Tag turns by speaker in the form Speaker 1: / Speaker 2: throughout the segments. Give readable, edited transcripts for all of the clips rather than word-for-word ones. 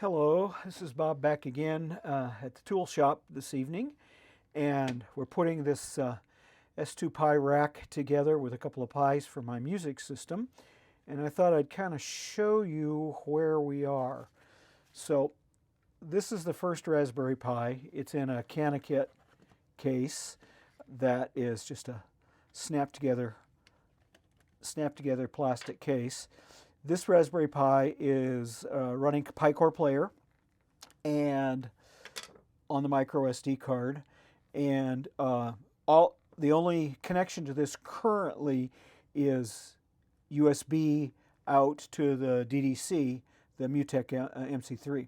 Speaker 1: Hello, this is Bob back again at the tool shop this evening, and we're putting this S2 Pi rack together with a couple of Pis for my music system, and I thought I'd kind of show you where we are. So this is the first Raspberry Pi. It's in a CanaKit case that is just a snap together plastic case. This Raspberry Pi is running Pi4 player and on the micro SD card, and the only connection to this currently is USB out to the DDC, the Mutec MC3.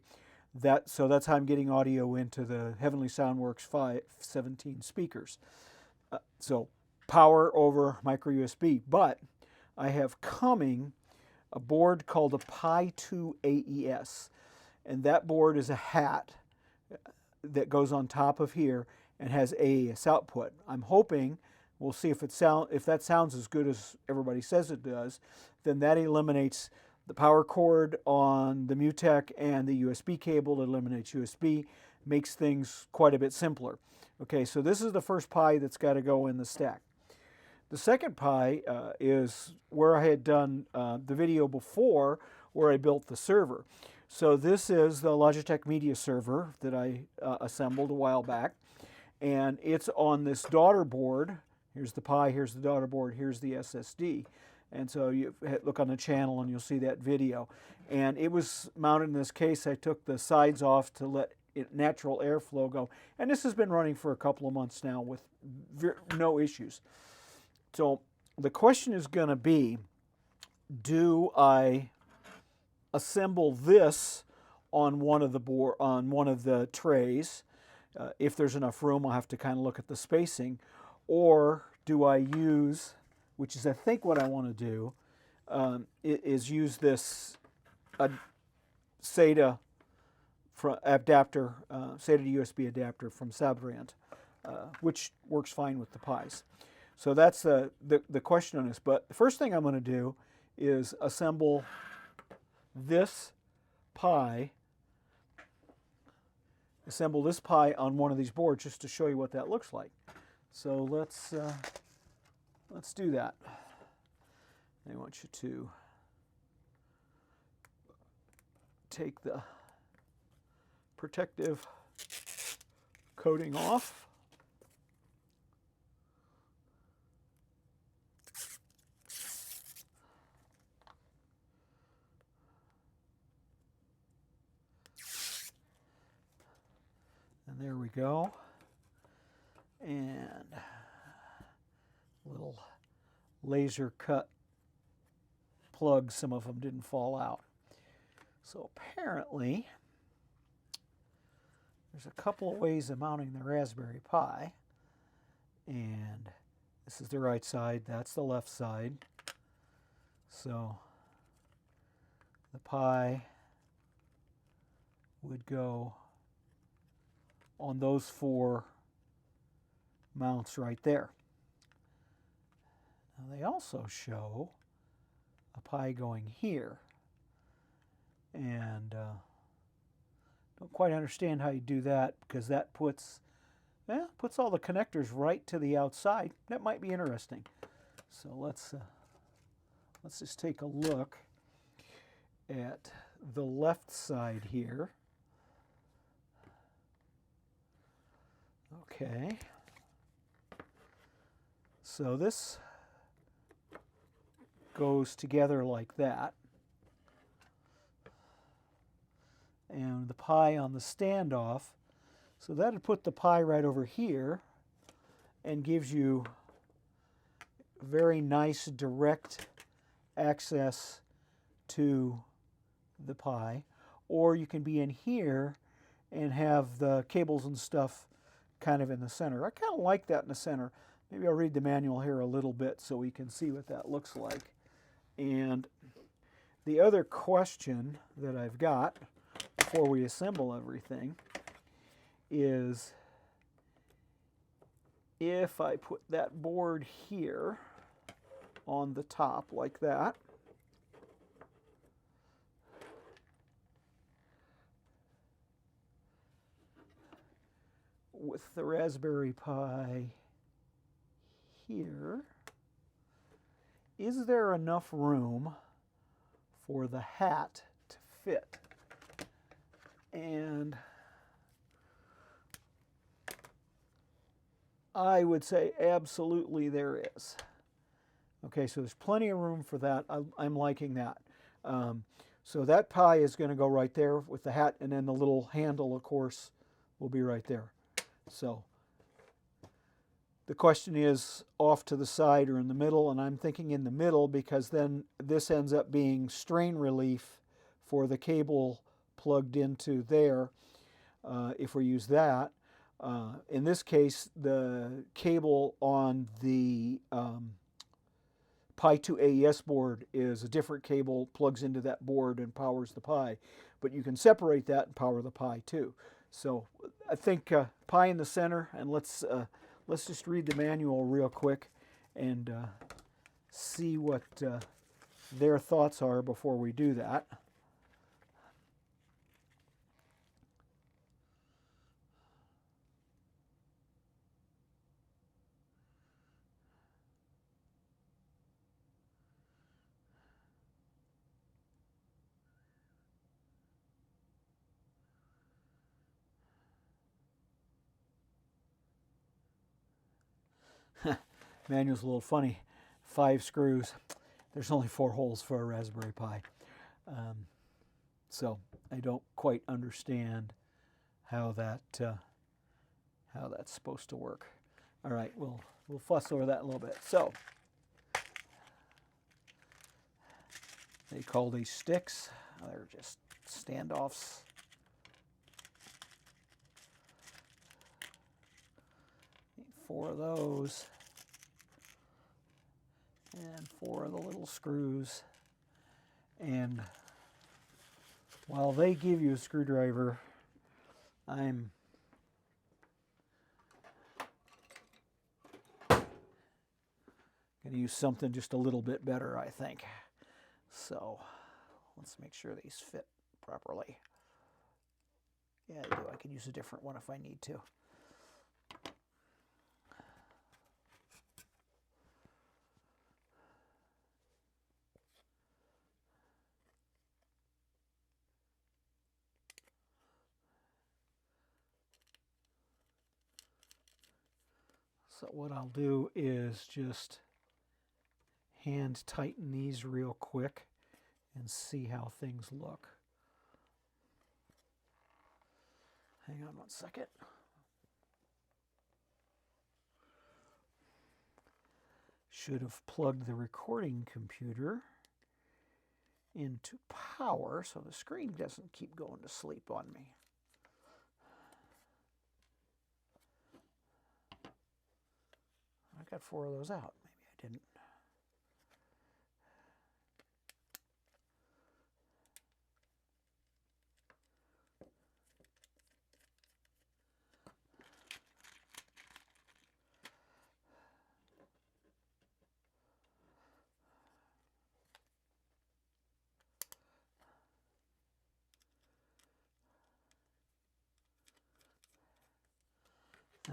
Speaker 1: So that's how I'm getting audio into the Heavenly Soundworks 517 speakers. So power over micro USB, but I have coming a board called a Pi2 AES, and that board is a hat that goes on top of here and has AES output. I'm hoping, we'll see if that sounds as good as everybody says it does, then that eliminates the power cord on the Mutec and the USB cable. It eliminates USB, makes things quite a bit simpler. Okay, so this is the first Pi that's got to go in the stack. The second Pi is where I had done the video before, where I built the server. So this is the Logitech Media server that I assembled a while back, and it's on this daughter board. Here's the Pi, here's the daughter board, here's the SSD. And so you look on the channel and you'll see that video. And it was mounted in this case. I took the sides off to let natural airflow go. And this has been running for a couple of months now with no issues. So the question is going to be, do I assemble this on one of the trays? If there's enough room, I'll have to kind of look at the spacing. Or do I use, which is I think what I want to do, is use this SATA adapter, SATA to USB adapter from Sabrent, which works fine with the Pis. So that's the question on this. But the first thing I'm going to do is assemble this Pi on one of these boards just to show you what that looks like. So let's do that. I want you to take the protective coating off. And there we go. And little laser cut plugs, some of them didn't fall out. So apparently there's a couple of ways of mounting the Raspberry Pi. And this is the right side, that's the left side. So the Pi would go on those four mounts right there. Now they also show a Pi going here, and don't quite understand how you do that, because that puts all the connectors right to the outside. That might be interesting. So let's just take a look at the left side here. Okay, so this goes together like that, and the Pi on the standoff, so that would put the Pi right over here and gives you very nice direct access to the Pi. Or you can be in here and have the cables and stuff kind of in the center. I kind of like that in the center. Maybe I'll read the manual here a little bit so we can see what that looks like. And the other question that I've got before we assemble everything is, if I put that board here on the top like that, with the Raspberry Pi here, is there enough room for the hat to fit? And I would say absolutely there is. Okay, so there's plenty of room for that. I'm liking that. So that Pi is going to go right there with the hat, and then the little handle, of course, will be right there. So the question is off to the side or in the middle, and I'm thinking in the middle because then this ends up being strain relief for the cable plugged into there if we use that. In this case, the cable on the Pi4 AES board is a different cable, plugs into that board and powers the Pi. But you can separate that and power the Pi too. So I think Pi in the center, and let's just read the manual real quick and see what their thoughts are before we do that. Manual's a little funny. 5 screws. There's only 4 holes for a Raspberry Pi. So I don't quite understand how that's supposed to work. All right, we'll fuss over that a little bit. So they call these sticks. They're just standoffs. Need 4 of those. And 4 of the little screws. And while they give you a screwdriver, I'm going to use something just a little bit better, I think. So let's make sure these fit properly. Yeah, they do. I can use a different one if I need to. So what I'll do is just hand tighten these real quick and see how things look. Hang on one second. Should have plugged the recording computer into power so the screen doesn't keep going to sleep on me. I got 4 of those out. Maybe I didn't.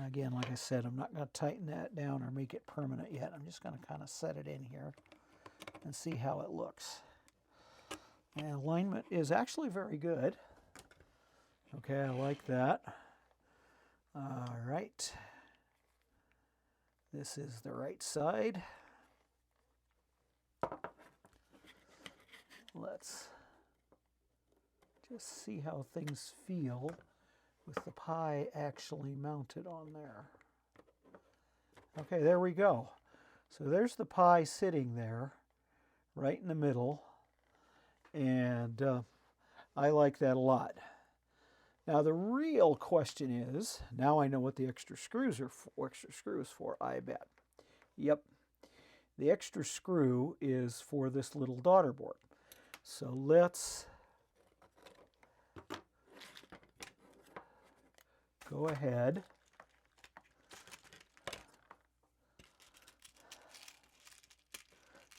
Speaker 1: Again, like I said, I'm not going to tighten that down or make it permanent yet. I'm just going to kind of set it in here and see how it looks. And alignment is actually very good. Okay, I like that. All right. This is the right side. Let's just see how things feel with the Pi actually mounted on there. Okay, there we go. So there's the Pi sitting there, right in the middle, and I like that a lot. Now the real question is, now I know what the extra screws are for, I bet. Yep, the extra screw is for this little daughter board. So let's go ahead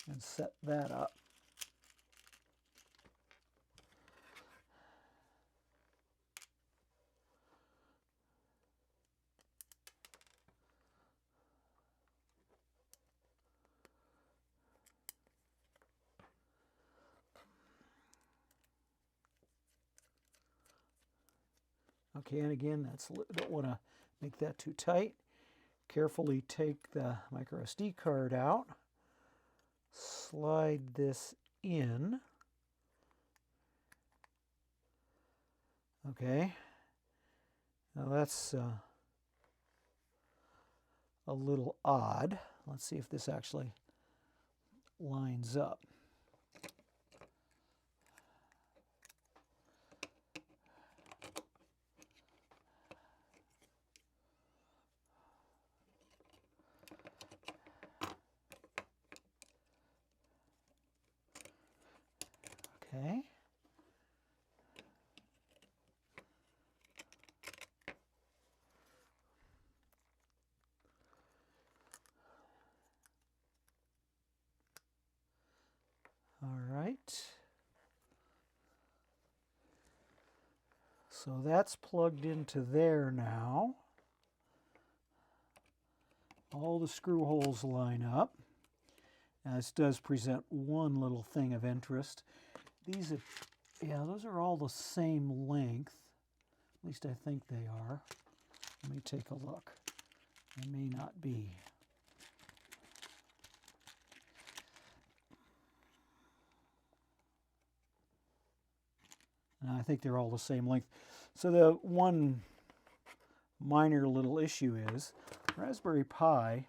Speaker 1: and set that up. Okay, and again, don't want to make that too tight. Carefully take the micro SD card out, slide this in. Okay, now that's a little odd. Let's see if this actually lines up. Okay. All right. So that's plugged into there now. All the screw holes line up. Now this does present one little thing of interest. These are, yeah, those are all the same length. At least I think they are. Let me take a look. They may not be. And I think they're all the same length. So the one minor little issue is Raspberry Pi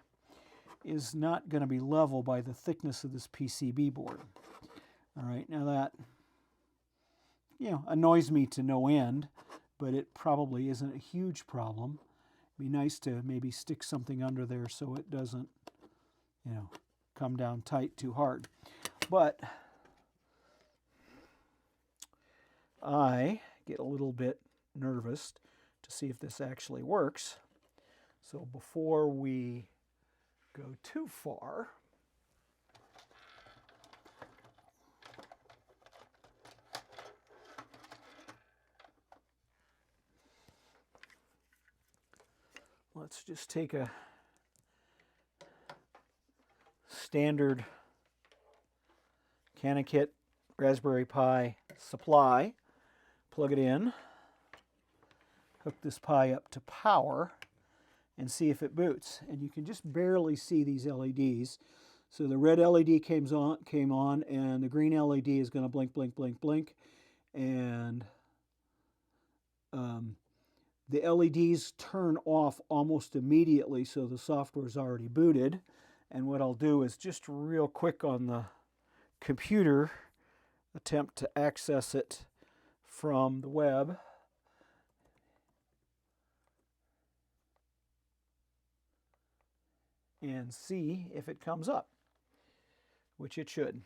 Speaker 1: is not going to be level by the thickness of this PCB board. All right, now that, annoys me to no end, but it probably isn't a huge problem. It'd be nice to maybe stick something under there so it doesn't, come down tight too hard. But I get a little bit nervous to see if this actually works. So before we go too far, let's just take a standard CanaKit Raspberry Pi supply, plug it in, hook this Pi up to power, and see if it boots. And you can just barely see these LEDs. So the red LED came on, and the green LED is going to blink, blink, blink, blink. And the LEDs turn off almost immediately, so the software is already booted. And what I'll do is just real quick on the computer, attempt to access it from the web. And see if it comes up, which it should.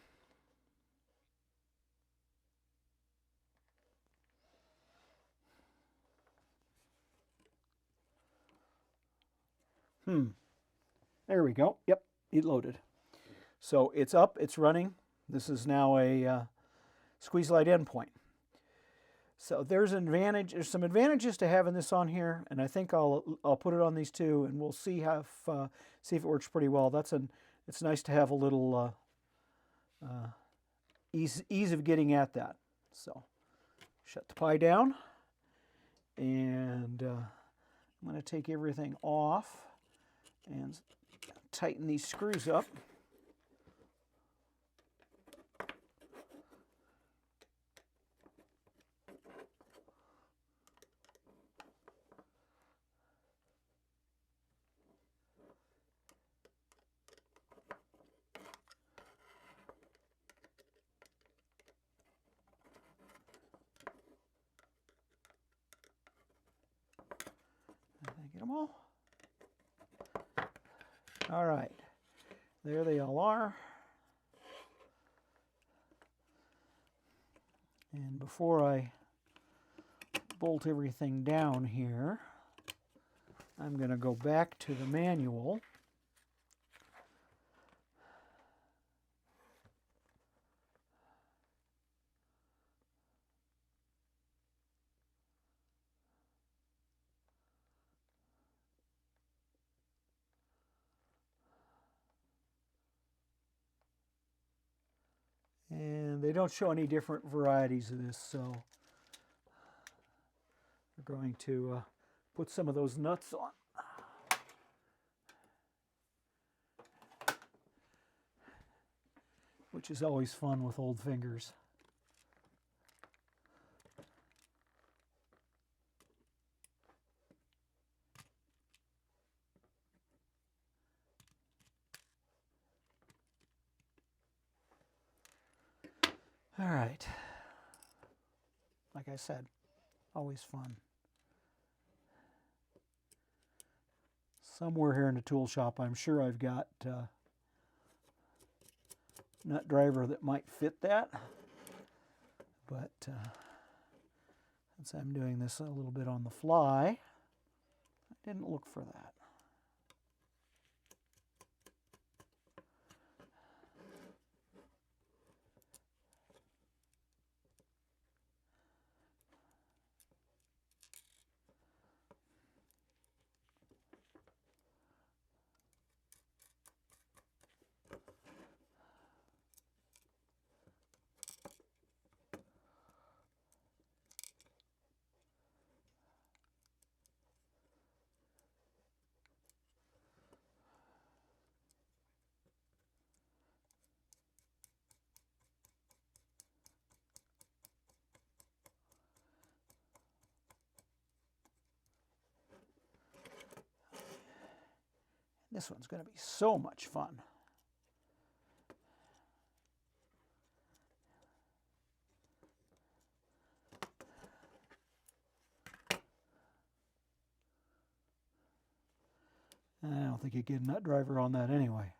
Speaker 1: There we go. Yep, it loaded. So it's up, it's running. This is now a squeeze light endpoint. So there's an advantage. There's some advantages to having this on here, and I think I'll put it on these two, and we'll see see if it works pretty well. It's nice to have a little ease of getting at that. So shut the Pi down, and I'm going to take everything off and tighten these screws up. Did I get them all? All right, there they all are. And before I bolt everything down here, I'm going to go back to the manual. And they don't show any different varieties of this, so We're going to put some of those nuts on. Which is always fun with old fingers. All right. Like I said, always fun. Somewhere here in the tool shop, I'm sure I've got nut driver that might fit that. But since I'm doing this a little bit on the fly, I didn't look for that. This one's going to be so much fun. I don't think you get a nut driver on that anyway.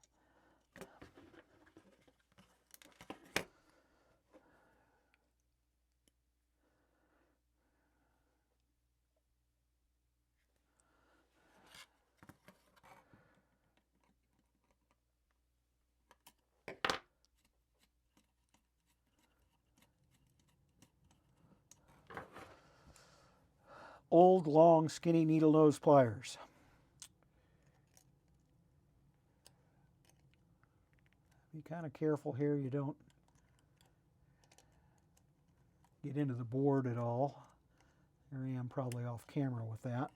Speaker 1: Old, long, skinny needle nose pliers. Be kind of careful here you don't get into the board at all. Here I am probably off camera with that.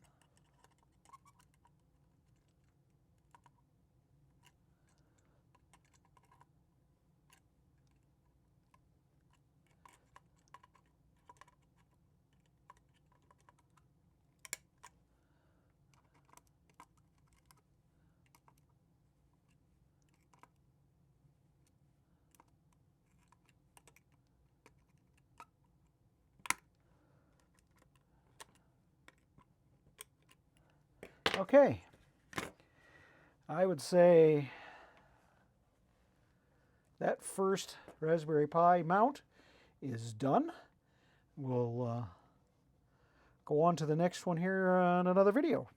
Speaker 1: Okay, I would say that first Raspberry Pi mount is done. We'll go on to the next one here on another video.